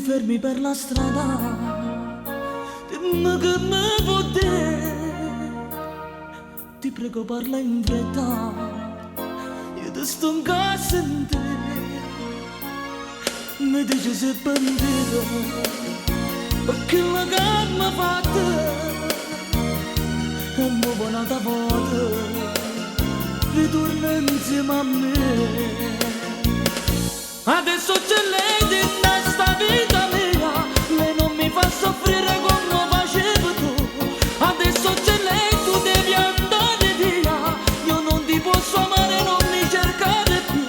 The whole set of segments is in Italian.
fermi per la strada, dimmi che mi vuoi dire. Ti prego parla in fretta, io ti sto in casa in te. Mi dici se bandita, perché la gamma fatta e mi buona da volta, ritorna insieme a me. Adesso c'è lei di sta vita mia, lei non mi fa soffrire come facevi tu. Adesso c'è lei, tu devi andare via, io non ti posso amare, non mi cercare più.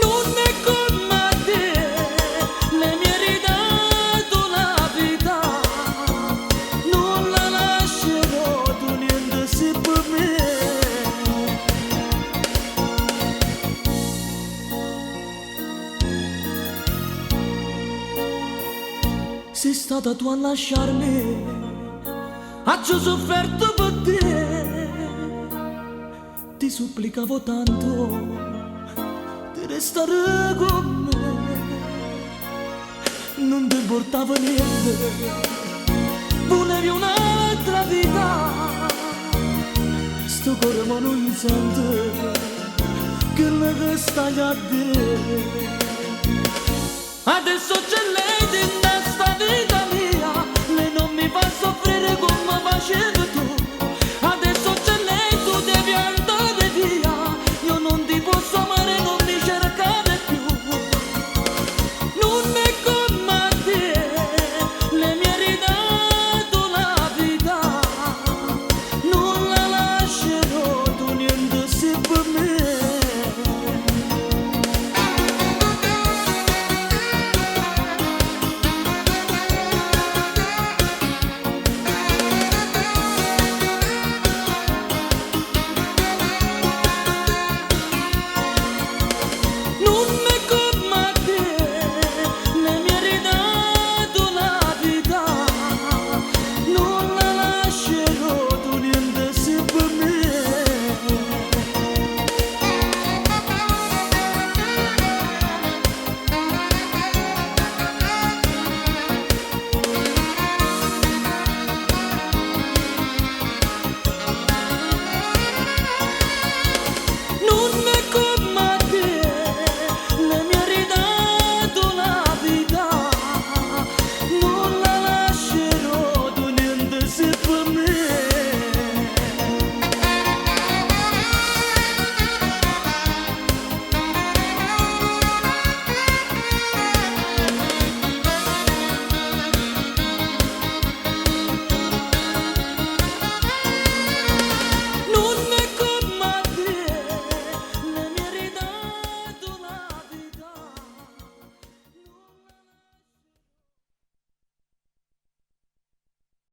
Non è come te, lei mi ha ridato la vita, non la lascerò, tu niente sei per me. Sei stata tu a lasciarmi, ho sofferto per te. Ti supplicavo tanto di restare con me. Non ti importava niente, volevi un'altra vita. Sto cuore ma non sente che la che stai a dire. Adesso c'è lei di sta vita mia, lei non mi fa soffrire come facevi tu.